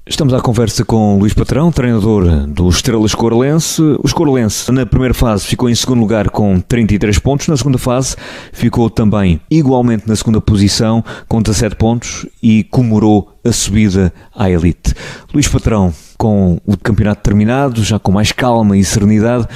Estamos à conversa com Luís Patrão, treinador do Estrela Escorolense. O Escorolense, na primeira fase, ficou em segundo lugar com 33 pontos. Na segunda fase, ficou também igualmente na segunda posição, com 17 pontos, e comemorou a subida à elite. Luís Patrão, com o campeonato terminado, já com mais calma e serenidade,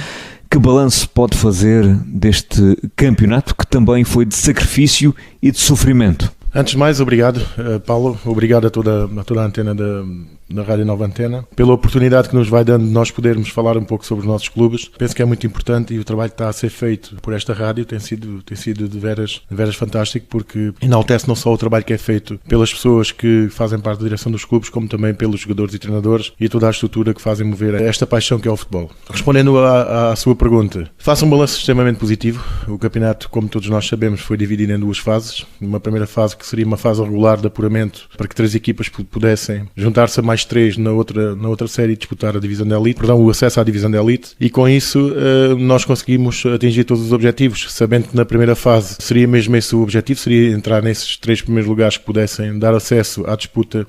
que balanço pode fazer deste campeonato, que também foi de sacrifício e de sofrimento? Antes de mais, obrigado, Paulo. Obrigado a toda a antena da Rádio Nova Antena, pela oportunidade que nos vai dando de nós podermos falar um pouco sobre os nossos clubes. Penso que é muito importante e o trabalho que está a ser feito por esta rádio tem sido de veras fantástico, porque enaltece não só o trabalho que é feito pelas pessoas que fazem parte da direção dos clubes, como também pelos jogadores e treinadores e toda a estrutura que fazem mover esta paixão que é o futebol. Respondendo à sua pergunta, faço um balanço extremamente positivo. O campeonato, como todos nós sabemos, foi dividido em duas fases. Uma primeira fase que seria uma fase regular de apuramento para que 3 equipas pudessem juntar-se a mais 3 na outra série e disputar a divisão da elite, o acesso à divisão da elite, e com isso nós conseguimos atingir todos os objetivos, sabendo que na primeira fase seria mesmo esse o objetivo, seria entrar nesses 3 primeiros lugares que pudessem dar acesso à disputa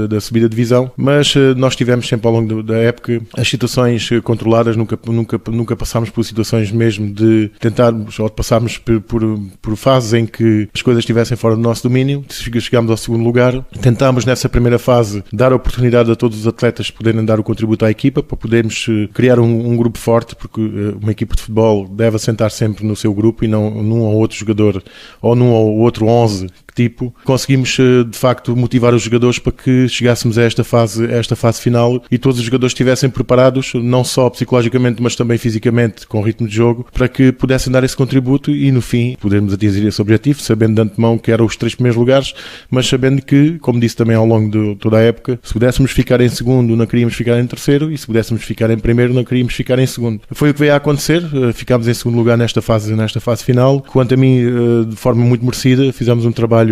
da subida de divisão, mas nós tivemos sempre ao longo da época as situações controladas, nunca passámos por situações mesmo de tentarmos ou de passarmos por fases em que as coisas estivessem fora do nosso domínio. Chegámos ao segundo lugar, tentámos nessa primeira fase dar a oportunidade a todos os atletas poderem dar o contributo à equipa, para podermos criar um grupo forte, porque uma equipa de futebol deve assentar sempre no seu grupo e não num ou outro jogador ou num ou outro 11 tipo. Conseguimos de facto motivar os jogadores para que chegássemos a esta fase final e todos os jogadores estivessem preparados, não só psicologicamente mas também fisicamente, com ritmo de jogo, para que pudessem dar esse contributo e no fim podermos atingir esse objetivo, sabendo de antemão que eram os 3 primeiros lugares, mas sabendo que, como disse também ao longo de toda a época, se pudéssemos ficar em segundo não queríamos ficar em terceiro e se pudéssemos ficar em primeiro não queríamos ficar em segundo. Foi o que veio a acontecer, ficámos em segundo lugar nesta fase final. Quanto a mim, de forma muito merecida, fizemos um trabalho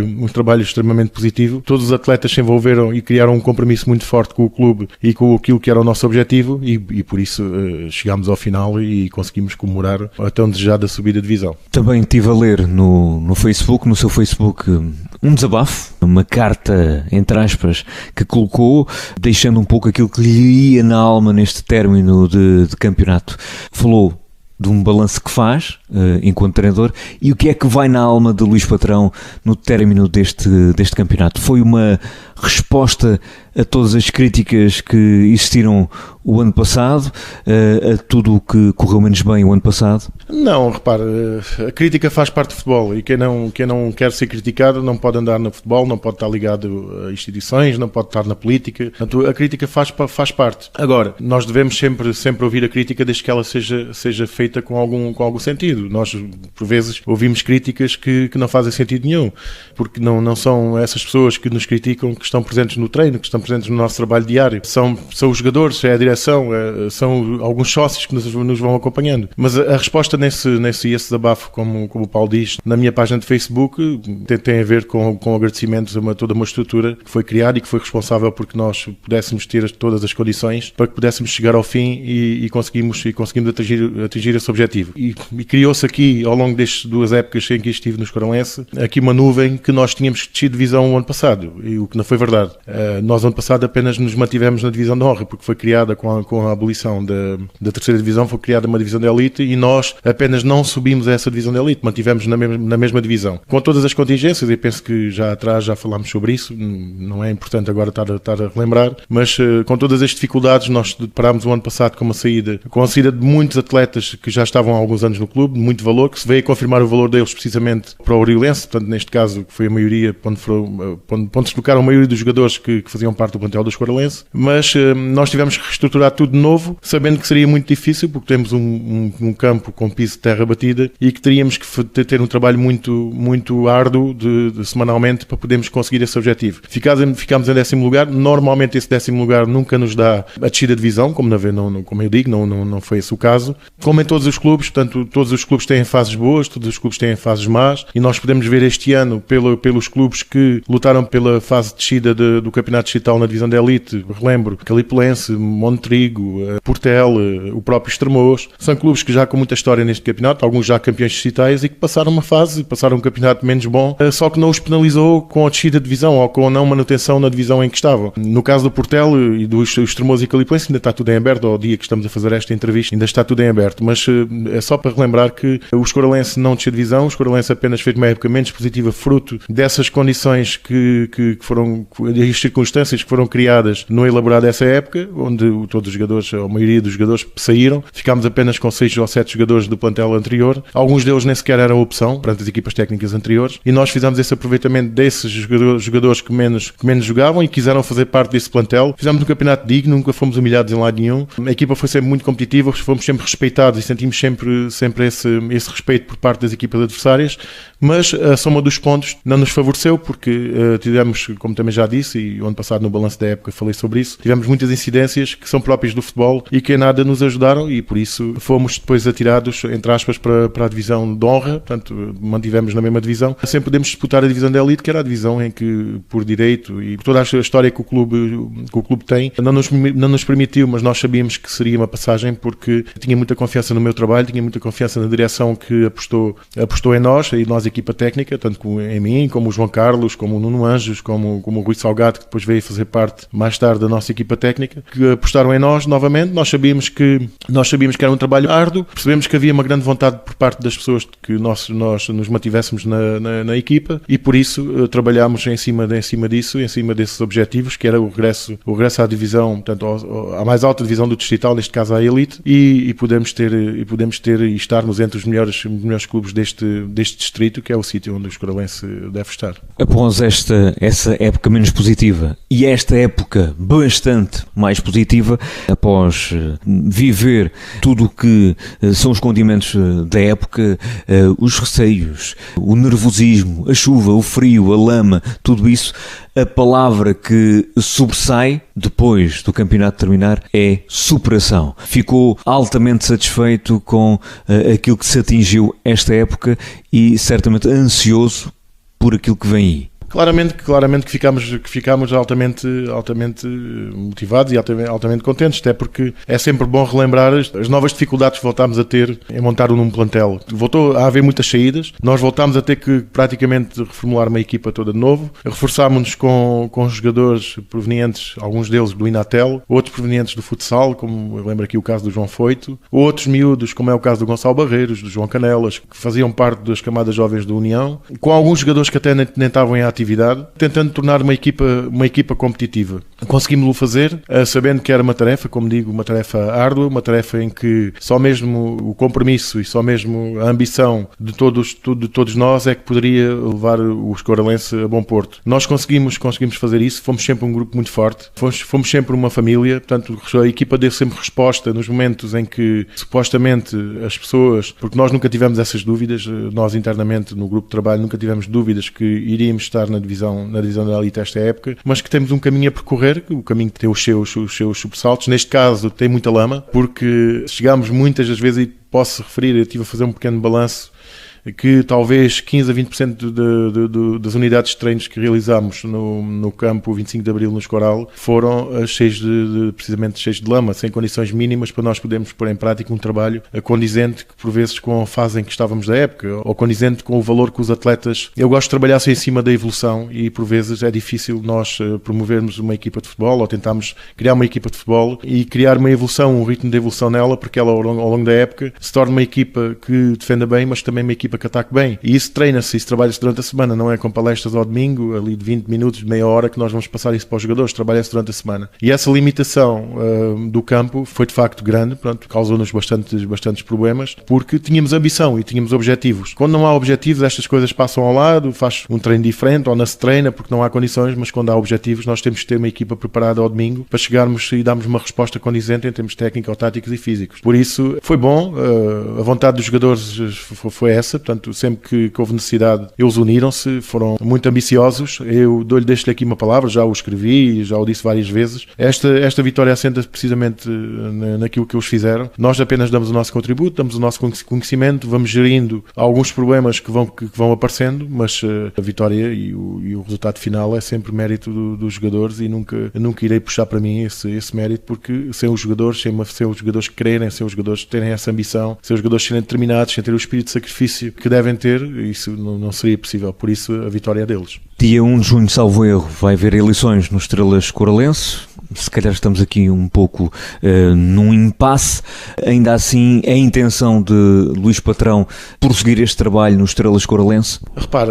extremamente positivo. Todos os atletas se envolveram e criaram um compromisso muito forte com o clube e com aquilo que era o nosso objetivo e por isso chegámos ao final e conseguimos comemorar a tão desejada subida de divisão. Também estive a ler no seu Facebook, um desabafo, uma carta, entre aspas, que colocou, deixando um pouco aquilo que lhe ia na alma neste término de campeonato. Falou de um balanço que faz enquanto treinador e o que é que vai na alma de Luís Patrão no término deste campeonato. Foi uma resposta a todas as críticas que existiram o ano passado, a tudo o que correu menos bem o ano passado? Não, repare, a crítica faz parte do futebol e quem não quer ser criticado não pode andar no futebol, não pode estar ligado a instituições, não pode estar na política. Portanto, a crítica faz parte. Agora, nós devemos sempre ouvir a crítica desde que ela seja feita com algum sentido. Nós, por vezes, ouvimos críticas que não fazem sentido nenhum, porque não são essas pessoas que nos criticam que estão presentes no treino, que estão presentes no nosso trabalho diário. São os jogadores, é a direção, são alguns sócios que nos vão acompanhando. Mas a resposta nesse desabafo, como o Paulo diz, na minha página de Facebook, tem a ver com agradecimentos a toda uma estrutura que foi criada e que foi responsável porque nós pudéssemos ter todas as condições para que pudéssemos chegar ao fim e conseguimos atingir esse objetivo. E criou-se aqui, ao longo destas 2 épocas em que estive no Escorolense, aqui uma nuvem que nós tínhamos que descer divisão o ano passado, e o que não foi verdade. Nós, ano passado, apenas nos mantivemos na divisão de honra, porque foi criada com a abolição da terceira divisão, foi criada uma divisão de elite e nós apenas não subimos a essa divisão de elite, mantivemos na mesma divisão. Com todas as contingências, e penso que já atrás já falámos sobre isso, não é importante agora estar a relembrar, mas com todas as dificuldades nós deparámos o ano passado com a saída de muitos atletas que já estavam há alguns anos no clube, de muito valor, que se veio a confirmar o valor deles precisamente para o Oriolense, portanto neste caso que foi a maioria, onde se deslocaram a maioria dos jogadores que faziam parte do plantel do Escorolense, mas nós tivemos que reestruturar tudo de novo, sabendo que seria muito difícil, porque temos um campo com piso de terra batida e que teríamos que ter um trabalho muito árduo semanalmente para podermos conseguir esse objetivo. Ficámos em 10º lugar, normalmente esse 10º lugar nunca nos dá a descida de divisão, como eu digo, não foi esse o caso. Como em todos os clubes, portanto, todos os clubes têm fases boas, todos os clubes têm fases más, e nós podemos ver este ano, pelos clubes que lutaram pela fase de descida do Campeonato Distrital na Divisão de Elite, relembro, Calipelense, Montrigo, Portel, o próprio Estremoz, são clubes que já com muita história neste campeonato, alguns já campeões distritais e que passaram uma fase, passaram um campeonato menos bom, só que não os penalizou com a descida de divisão ou com a não manutenção na divisão em que estavam. No caso do Portel e do Estremoz e Calipelense ainda está tudo em aberto, ao dia que estamos a fazer esta entrevista ainda está tudo em aberto, mas é só para relembrar que o Escoralense não desceu de divisão, o Escoralense apenas fez uma época menos positiva fruto dessas condições que foram, as circunstâncias que foram criadas no elaborar dessa época, onde todos os jogadores, a maioria dos jogadores saíram, ficámos apenas com 6 ou 7 jogadores do plantel anterior, alguns deles nem sequer eram opção perante as equipas técnicas anteriores, e nós fizemos esse aproveitamento desses jogadores que menos jogavam e quiseram fazer parte desse plantel. Fizemos um campeonato digno, nunca fomos humilhados em lado nenhum, a equipa foi sempre muito competitiva, fomos sempre respeitados e sentimos sempre esse respeito por parte das equipas adversárias, mas a soma dos pontos não nos favoreceu porque tivemos, como também já disse, e o ano passado no balanço da época falei sobre isso, tivemos muitas incidências que são próprias do futebol e que em nada nos ajudaram, e por isso fomos depois atirados, entre aspas, para a divisão de honra, portanto mantivemos na mesma divisão, sem podermos disputar a divisão da elite, que era a divisão em que por direito e por toda a história que o clube tem, não nos permitiu, mas nós sabíamos que seria uma passagem porque tinha muita confiança no meu trabalho, tinha muita confiança na direção que apostou em nós, e nós, equipa técnica, tanto em mim, como o João Carlos, como o Nuno Anjos, como o Rui Salgado, que depois veio fazer parte mais tarde da nossa equipa técnica, que apostaram em nós novamente. Nós sabíamos que era um trabalho árduo, percebemos que havia uma grande vontade por parte das pessoas que nós nos mantivéssemos na equipa, e por isso trabalhámos em cima disso, em cima desses objetivos, que era o regresso à divisão, portanto, à mais alta divisão do distrital, neste caso à elite, e podemos ter e estarmos entre os melhores clubes deste distrito, que é o sítio onde o Escoralense deve estar. Após essa época menos positiva e esta época bastante mais positiva, após viver tudo o que são os condimentos da época, os receios, o nervosismo, a chuva, o frio, a lama, tudo isso, a palavra que sobressai depois do campeonato terminar é superação. Ficou altamente satisfeito com aquilo que se atingiu esta época e certamente ansioso por aquilo que vem aí. Claramente que ficámos altamente motivados e altamente contentes, até porque é sempre bom relembrar as novas dificuldades que voltámos a ter em montar num plantel. Voltou a haver muitas saídas, nós voltámos a ter que praticamente reformular uma equipa toda de novo, reforçámos-nos com jogadores provenientes, alguns deles do Inatel, outros provenientes do futsal, como eu lembro aqui o caso do João Foito, outros miúdos, como é o caso do Gonçalo Barreiros, do João Canelas, que faziam parte das camadas jovens da União, com alguns jogadores que até nem estavam em atividade, tentando tornar uma equipa competitiva. Conseguimos-lo fazer, sabendo que era uma tarefa, como digo, uma tarefa árdua, uma tarefa em que só mesmo o compromisso e só mesmo a ambição de todos nós é que poderia levar o Escoralense a bom porto. Nós conseguimos fazer isso, fomos sempre um grupo muito forte, fomos sempre uma família, portanto a equipa deu sempre resposta nos momentos em que supostamente as pessoas, porque nós nunca tivemos essas dúvidas, nós internamente no grupo de trabalho nunca tivemos dúvidas que iríamos estar na divisão da elite esta época, mas que temos um caminho a percorrer, o caminho que tem os seus sobressaltos. Neste caso tem muita lama, porque chegámos muitas das vezes, e posso referir, eu estive a fazer um pequeno balanço, que talvez 15 a 20% das unidades de treinos que realizámos no campo 25 de Abril no Escoral foram precisamente cheios de lama, sem condições mínimas para nós podermos pôr em prática um trabalho condizente, por vezes com a fase em que estávamos da época, ou condizente com o valor que os atletas... Eu gosto de trabalhar em cima da evolução, e por vezes é difícil nós promovermos uma equipa de futebol, ou tentarmos criar uma equipa de futebol e criar uma evolução, um ritmo de evolução nela, porque ela ao longo da época se torna uma equipa que defenda bem, mas também uma equipa que ataque bem. E isso treina-se, isso trabalha-se durante a semana, não é com palestras ao domingo, ali de 20 minutos, de meia hora, que nós vamos passar isso para os jogadores, trabalha-se durante a semana. E essa limitação do campo foi de facto grande, pronto, causou-nos bastantes problemas, porque tínhamos ambição e tínhamos objetivos. Quando não há objetivos, estas coisas passam ao lado, faz um treino diferente, ou não se treina porque não há condições, mas quando há objetivos, nós temos que ter uma equipa preparada ao domingo para chegarmos e darmos uma resposta condizente em termos técnicos, táticos e físicos. Por isso, foi bom, a vontade dos jogadores foi essa, portanto, sempre que houve necessidade, eles uniram-se, foram muito ambiciosos. Eu deixo-lhe aqui uma palavra, já o escrevi, já o disse várias vezes. Esta vitória assenta-se precisamente naquilo que eles fizeram. Nós apenas damos o nosso contributo, damos o nosso conhecimento, vamos gerindo alguns problemas que vão aparecendo, mas a vitória e o resultado final é sempre mérito dos jogadores, e nunca irei puxar para mim esse mérito, porque sem os jogadores que quererem, sem os jogadores terem essa ambição, sem os jogadores serem determinados, sem ter o espírito de sacrifício que devem ter, isso não seria possível. Por isso a vitória é deles. Dia 1 de junho, salvo erro, vai haver eleições no Estrelas Coralense. Se calhar estamos aqui um pouco num impasse. Ainda assim, é a intenção de Luís Patrão prosseguir este trabalho no Estrelas Coralense? Repare,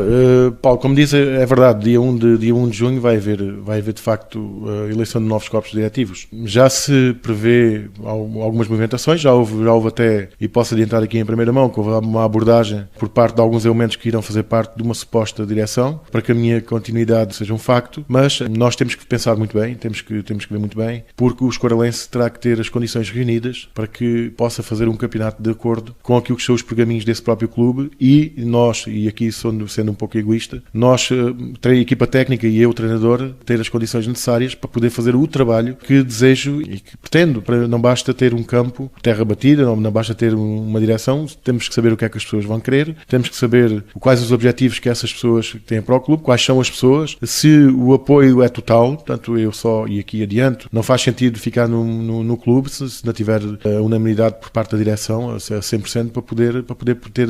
Paulo, como diz, é verdade, dia 1 de junho vai haver de facto a eleição de novos corpos diretivos. Já se prevê algumas movimentações, já houve até, e posso adiantar aqui em primeira mão, que houve uma abordagem por parte de alguns elementos que irão fazer parte de uma suposta direção, para que a minha continuidade seja um facto, mas nós temos que pensar muito bem, temos que ver muito bem, porque o Escoralense terá que ter as condições reunidas para que possa fazer um campeonato de acordo com aquilo que são os pergaminhos desse próprio clube, e nós, e aqui sendo um pouco egoísta, nós, a equipa técnica e eu, o treinador, ter as condições necessárias para poder fazer o trabalho que desejo e que pretendo. Não basta ter um campo, terra batida, não basta ter uma direção, temos que saber o que é que as pessoas vão querer, temos que saber quais os objetivos que essas pessoas têm para o clube, quais são as pessoas, se o apoio é total, portanto eu só, e aqui adianto, não faz sentido ficar no clube se não tiver a unanimidade por parte da direção a 100% para poder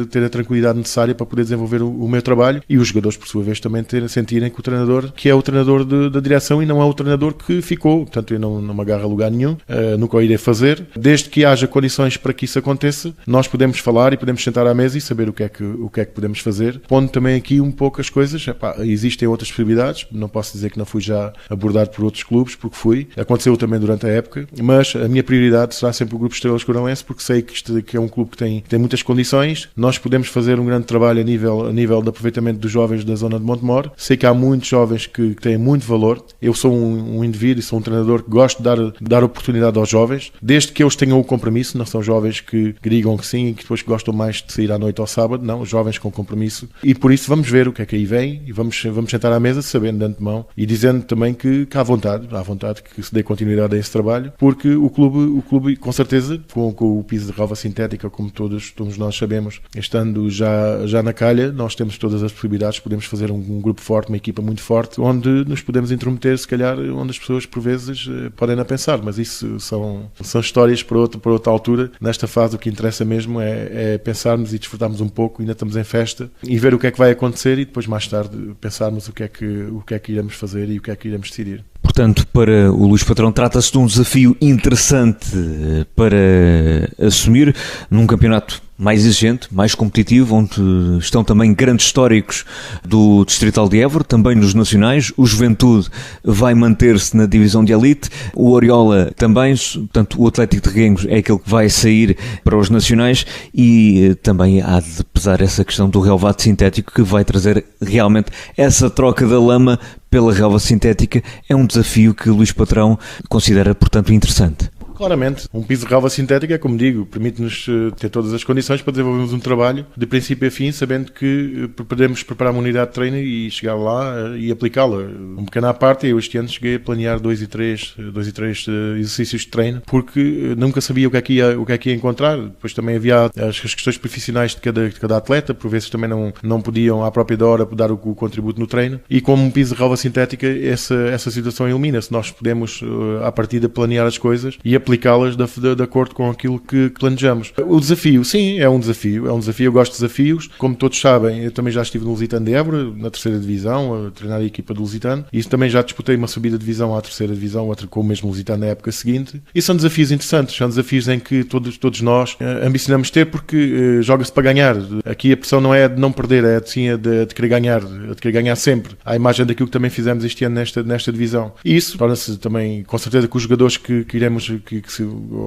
ter a tranquilidade necessária para poder desenvolver o meu trabalho, e os jogadores por sua vez também sentirem que o treinador, que é o treinador da direção e não é o treinador que ficou. Portanto eu não me agarro a lugar nenhum, nunca o irei fazer, desde que haja condições para que isso aconteça. Nós podemos falar e podemos sentar à mesa e saber o que é que podemos fazer, pondo também aqui um pouco as coisas. Existem outras possibilidades, não posso dizer que não fui já abordado por outros clubes, porque fui, aconteceu também durante a época, mas a minha prioridade será sempre o Grupo Estrelas Coralense, porque sei que é um clube que tem muitas condições. Nós podemos fazer um grande trabalho a nível de aproveitamento dos jovens da zona de Montemor. Sei que há muitos jovens que têm muito valor. Eu sou um indivíduo e sou um treinador que gosto de dar oportunidade aos jovens, desde que eles tenham o compromisso. Não são jovens que digam que sim e que depois gostam mais de sair à noite ou sábado, não, jovens com compromisso, e por isso vamos ver o que é que aí vem e vamos sentar à mesa sabendo de antemão e dizendo também que há vontade que se dê continuidade a esse trabalho, porque o clube com certeza, com o piso de relva sintética, como todos nós sabemos, estando já na calha, nós temos todas as possibilidades, podemos fazer um grupo forte, uma equipa muito forte, onde nos podemos intrometer, se calhar, onde as pessoas por vezes podem não pensar, mas isso são histórias para outra altura. Nesta fase o que interessa mesmo é pensarmos e desfrutarmos um pouco, ainda estamos em festa, e ver o que é que vai acontecer e depois mais tarde pensarmos o que é que iremos fazer e o que é que iremos decidir. Portanto, para o Luís Patrão trata-se de um desafio interessante para assumir num campeonato mais exigente, mais competitivo, onde estão também grandes históricos do Distrital de Évora, também nos nacionais. O Juventude vai manter-se na divisão de elite, o Oriola também, portanto o Atlético de Reguengos é aquele que vai sair para os nacionais, e também há de pesar essa questão do relvado sintético, que vai trazer realmente essa troca da lama pela relva sintética. É um desafio que o Luís Patrão considera, portanto, interessante. Claramente, um piso de relva sintética, como digo, permite-nos ter todas as condições para desenvolvermos um trabalho de princípio a fim, sabendo que podemos preparar uma unidade de treino e chegar lá e aplicá-la. Um pequeno à parte, eu este ano cheguei a planear 2 e 3 exercícios de treino, porque nunca sabia o que é que ia encontrar. Depois também havia as questões profissionais de cada atleta, por vezes também não podiam à própria hora dar o contributo no treino, e como um piso de relva sintética essa situação elimina-se. Nós podemos à partida planear as coisas e aplicá-las de acordo com aquilo que planejamos. O desafio, sim, é um desafio, eu gosto de desafios. Como todos sabem, eu também já estive no Lusitano de Évora, na 3ª divisão, a treinar a equipa do Lusitano, e também já disputei uma subida de divisão à 3ª divisão, outra com o mesmo Lusitano na época seguinte, e são desafios interessantes, são desafios em que todos nós ambicionamos ter, porque joga-se para ganhar. Aqui a pressão não é de não perder, é de querer ganhar sempre. À imagem daquilo que também fizemos este ano nesta divisão. E isso torna-se também, com certeza, que os jogadores que iremos que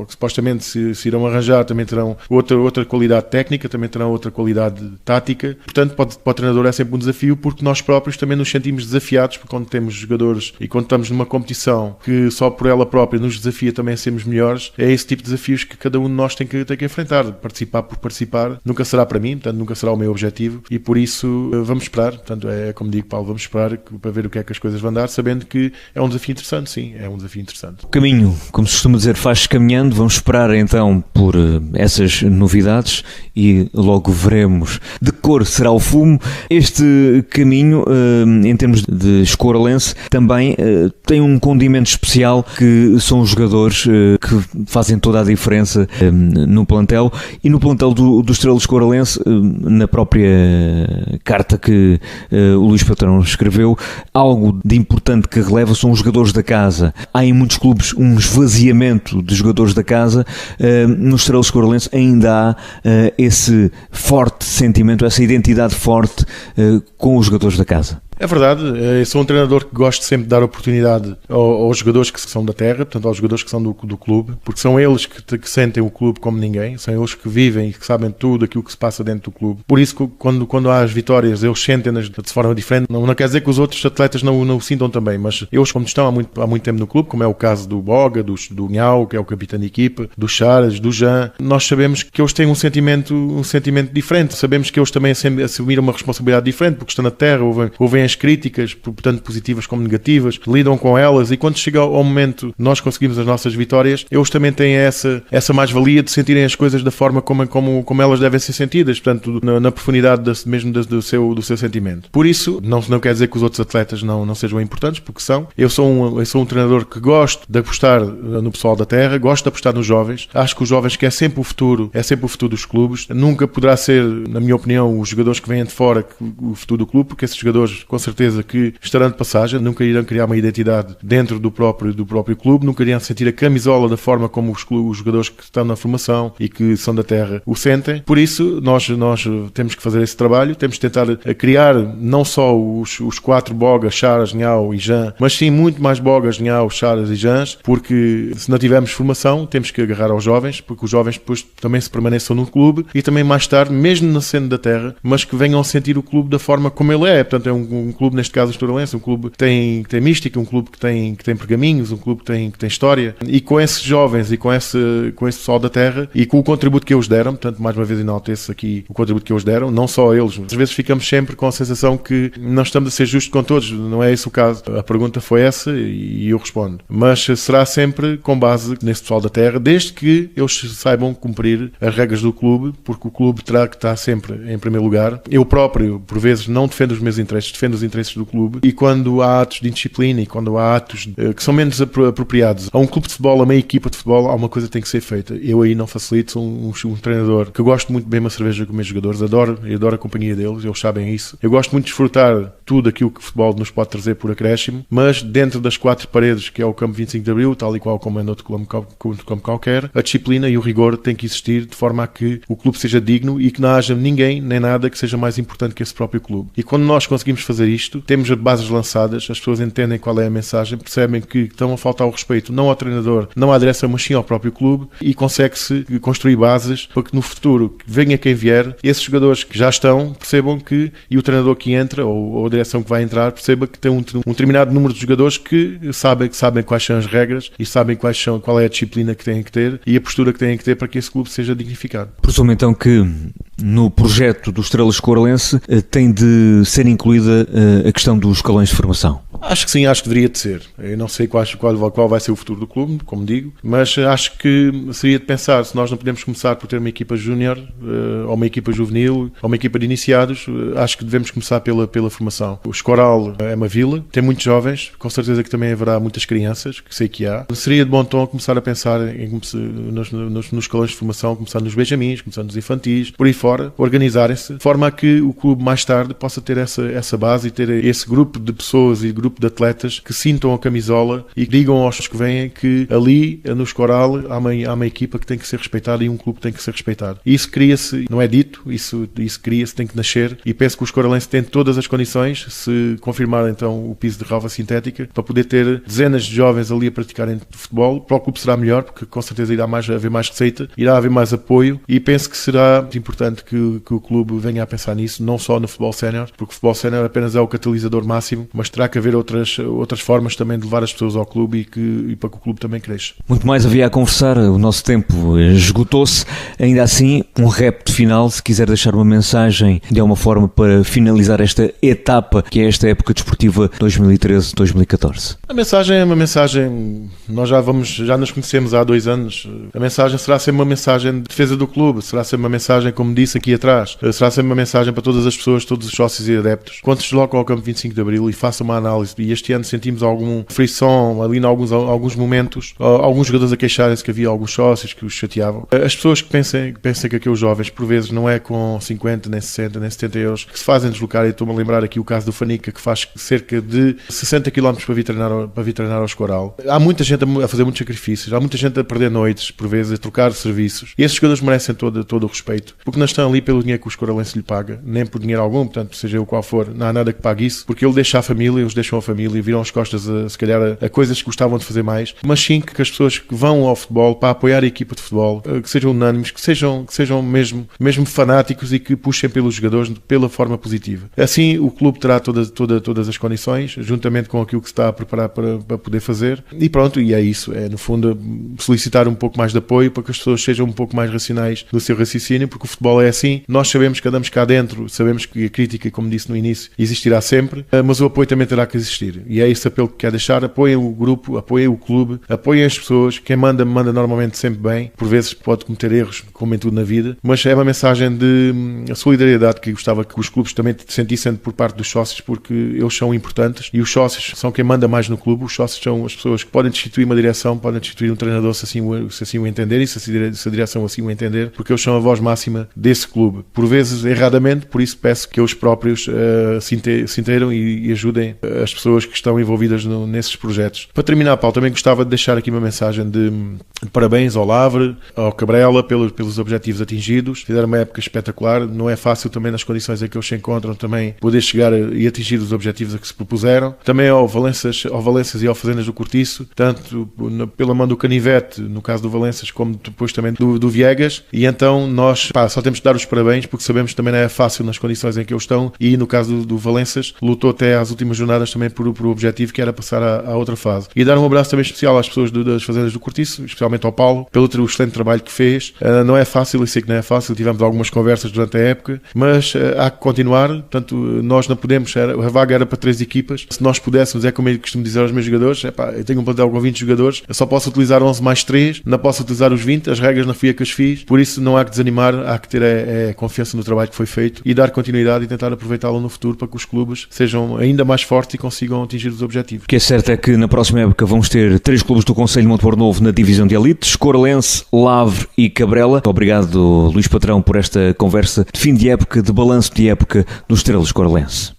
supostamente se irão arranjar também terão outra qualidade técnica, também terão outra qualidade tática. Portanto, para o treinador é sempre um desafio, porque nós próprios também nos sentimos desafiados, porque quando temos jogadores e quando estamos numa competição que só por ela própria nos desafia também a sermos melhores, é esse tipo de desafios que cada um de nós tem que enfrentar. Participar por participar nunca será para mim, portanto nunca será o meu objetivo, e por isso vamos esperar. Portanto, é como digo, Paulo, vamos esperar para ver o que é que as coisas vão dar, sabendo que é um desafio interessante, sim, é um desafio interessante. O caminho, como se costuma dizer, faz-se caminhando. Vamos esperar então por essas novidades e logo veremos de que cor será o fumo. Este caminho, em termos de Escouralense, também tem um condimento especial, que são os jogadores que fazem toda a diferença no plantel, e no plantel do Estrela Escouralense, na própria carta que o Luís Patrão escreveu, algo de importante que releva são os jogadores da casa. Há em muitos clubes um esvaziamento de jogadores da casa. No Estrela Escouralense ainda há esse forte sentimento, essa identidade forte com os jogadores da casa. É verdade, eu sou um treinador que gosto sempre de dar oportunidade aos jogadores que são da terra, portanto aos jogadores que são do clube, porque são eles que sentem o clube como ninguém, são eles que vivem e que sabem tudo aquilo que se passa dentro do clube. Por isso, quando há as vitórias, eles sentem-nas de forma diferente. Não quer dizer que os outros atletas não o sintam também, mas eles, como estão há muito tempo no clube, como é o caso do Boga, do Nhau, que é o capitão de equipa, do Charas, do Jean, nós sabemos que eles têm um sentimento diferente, sabemos que eles também assumiram uma responsabilidade diferente, porque estão na terra, ouvem as críticas, tanto positivas como negativas, lidam com elas, e quando chega ao momento nós conseguimos as nossas vitórias, eles também têm essa mais-valia de sentirem as coisas da forma como elas devem ser sentidas, portanto na profundidade mesmo do seu sentimento. Por isso, não quer dizer que os outros atletas não sejam importantes, porque são. Eu sou um treinador que gosto de apostar no pessoal da terra, gosto de apostar nos jovens, acho que os jovens que é sempre o futuro dos clubes, nunca poderá ser, na minha opinião, os jogadores que vêm de fora o futuro do clube, porque esses jogadores com certeza que estarão de passagem, nunca irão criar uma identidade dentro do próprio clube, nunca irão sentir a camisola da forma como os jogadores que estão na formação e que são da terra o sentem. Por isso, nós temos que fazer esse trabalho, temos que tentar criar não só os 4 Bogas, Charas, Nhau e Jean, mas sim muito mais Bogas, Nhau, Charas e Jeans, porque se não tivermos formação, temos que agarrar aos jovens, porque os jovens depois também se permaneçam no clube e também mais tarde, mesmo nascendo da terra, mas que venham a sentir o clube da forma como ele é. Portanto, é um clube, neste caso o Estoril-Lense, um clube que tem mística, um clube que tem pergaminhos, um clube que tem história, e com esses jovens e com esse pessoal da terra e com o contributo que eles deram, portanto, mais uma vez enalteço aqui o contributo que eles deram, não só eles, às vezes ficamos sempre com a sensação que não estamos a ser justos com todos, não é esse o caso. A pergunta foi essa e eu respondo, mas será sempre com base nesse pessoal da terra, desde que eles saibam cumprir as regras do clube, porque o clube terá que estar sempre em primeiro lugar. Eu próprio, por vezes, não defendo os meus interesses, defendo os interesses do clube, e quando há atos de indisciplina e quando há atos que são menos apropriados a um clube de futebol, a meia equipa de futebol, há uma coisa que tem que ser feita. Eu aí não facilito, sou um treinador que eu gosto muito de beber uma cerveja com os meus jogadores, adoro a companhia deles, eles sabem isso. Eu gosto muito de desfrutar tudo aquilo que o futebol nos pode trazer por acréscimo, mas dentro das 4 paredes que é o campo 25 de Abril, tal e qual como é no outro campo qualquer, a disciplina e o rigor têm que existir de forma a que o clube seja digno e que não haja ninguém nem nada que seja mais importante que esse próprio clube. E quando nós conseguimos fazer isto, temos as bases lançadas, as pessoas entendem qual é a mensagem, percebem que estão a faltar o respeito não ao treinador, não à direção, mas sim ao próprio clube, e consegue-se construir bases para que no futuro, venha quem vier, esses jogadores que já estão percebam que, e o treinador que entra ou a direção que vai entrar perceba que tem um determinado número de jogadores que sabem quais são as regras e sabem qual é a disciplina que têm que ter e a postura que têm que ter para que esse clube seja dignificado. Presumo então que no projeto do Estrela Escouralense tem de ser incluída a questão dos escalões de formação. Acho que sim, acho que deveria de ser. Eu não sei qual vai ser o futuro do clube, como digo, mas acho que seria de pensar, se nós não podemos começar por ter uma equipa júnior, ou uma equipa juvenil, ou uma equipa de iniciados, acho que devemos começar pela formação. O Escoral é uma vila, tem muitos jovens, com certeza que também haverá muitas crianças, que sei que há. Seria de bom tom começar a pensar nos escalões de formação, começar nos benjamins, começar nos infantis, por aí fora, organizarem-se, de forma a que o clube mais tarde possa ter essa base e ter esse grupo de pessoas e grupo grupo de atletas que sintam a camisola e digam aos que vêm que ali no Escoral há uma equipa que tem que ser respeitada e um clube que tem que ser respeitado. E isso cria-se, não é dito, isso cria-se, tem que nascer, e penso que o Escoralense tem todas as condições, se confirmar então o piso de relva sintética, para poder ter dezenas de jovens ali a praticarem futebol. Para o clube será melhor, porque com certeza irá haver mais receita, irá haver mais apoio, e penso que será muito importante que o clube venha a pensar nisso, não só no futebol sénior, porque o futebol sénior apenas é o catalisador máximo, mas terá que haver outras formas também de levar as pessoas ao clube e para que o clube também cresça. Muito mais havia a conversar, o nosso tempo esgotou-se. Ainda assim, um repto final, se quiser deixar uma mensagem de alguma forma para finalizar esta etapa que é esta época desportiva 2013-2014. A mensagem é uma mensagem, nós já nos conhecemos há 2 anos, a mensagem será sempre uma mensagem de defesa do clube, será sempre uma mensagem, como disse aqui atrás, será sempre uma mensagem para todas as pessoas, todos os sócios e adeptos. Quando se deslocam ao campo 25 de Abril e façam uma análise, e este ano sentimos algum frição ali em alguns momentos, alguns jogadores a queixarem-se que havia alguns sócios que os chateavam. As pessoas que pensem que aqueles jovens, por vezes, não é com 50, nem 60, nem 70 euros que se fazem deslocar, e estou-me a lembrar aqui o caso do Fanica, que faz cerca de 60 km para vir treinar ao Escoral. Há muita gente a fazer muitos sacrifícios, há muita gente a perder noites, por vezes, a trocar serviços, e esses jogadores merecem todo o respeito, porque não estão ali pelo dinheiro que o Escoralense lhe paga, nem por dinheiro algum, portanto, seja o qual for, não há nada que pague isso, porque ele deixa a família, eles deixam a família e viram as costas se calhar a coisas que gostavam de fazer mais, mas sim que as pessoas que vão ao futebol para apoiar a equipa de futebol, que sejam unânimes, que sejam mesmo fanáticos e que puxem pelos jogadores pela forma positiva. Assim o clube terá todas as condições, juntamente com aquilo que se está a preparar para poder fazer, e pronto, e é isso, é no fundo solicitar um pouco mais de apoio para que as pessoas sejam um pouco mais racionais no seu raciocínio, porque o futebol é assim, nós sabemos que andamos cá dentro, sabemos que a crítica, como disse no início, existirá sempre, mas o apoio também terá que existir, e é esse apelo que quero deixar. Apoiem o grupo, apoiem o clube, apoiem as pessoas, quem manda normalmente sempre bem, por vezes pode cometer erros, como em tudo na vida, mas é uma mensagem de solidariedade que gostava que os clubes também sentissem por parte dos sócios, porque eles são importantes e os sócios são quem manda mais no clube. Os sócios são as pessoas que podem destituir uma direção, podem destituir um treinador se assim o entender, e se a direção assim o entender, porque eles são a voz máxima desse clube, por vezes erradamente, por isso peço que eles próprios se inteiram e ajudem as pessoas que estão envolvidas nesses projetos. Para terminar, Paulo, também gostava de deixar aqui uma mensagem de parabéns ao Lavre, ao Cabrela pelos objetivos atingidos. Fizeram uma época espetacular, não é fácil também nas condições em que eles se encontram também poder chegar e atingir os objetivos a que se propuseram. Também ao Valenças e ao Fazendas do Cortiço, tanto pela mão do Canivete, no caso do Valenças, como depois também do Viegas, e então nós só temos de dar os parabéns, porque sabemos que também não é fácil nas condições em que eles estão, e no caso do Valenças lutou até às últimas jornadas também por o objetivo que era passar à outra fase. E dar um abraço também especial às pessoas das Fazendas do Cortiço, especialmente ao Paulo, pelo excelente trabalho que fez. Não é fácil, eu sei que não é fácil, tivemos algumas conversas durante a época, mas há que continuar, portanto, nós não podemos, a vaga era para 3 equipas, se nós pudéssemos, é como eu costumo dizer aos meus jogadores, eu tenho um plantel com 20 jogadores, eu só posso utilizar 11 mais 3, não posso utilizar os 20, as regras não fui eu que as fiz, por isso não há que desanimar, há que ter confiança no trabalho que foi feito e dar continuidade e tentar aproveitá-lo no futuro para que os clubes sejam ainda mais fortes e consigam atingir os objetivos. O que é certo é que na próxima época vamos ter 3 clubes do Concelho de Montemor Novo na divisão de elite, Escoralense, Lavre e Cabrela. Muito obrigado, Luís Patrão, por esta conversa de fim de época, de balanço de época do Estrela Escoralense.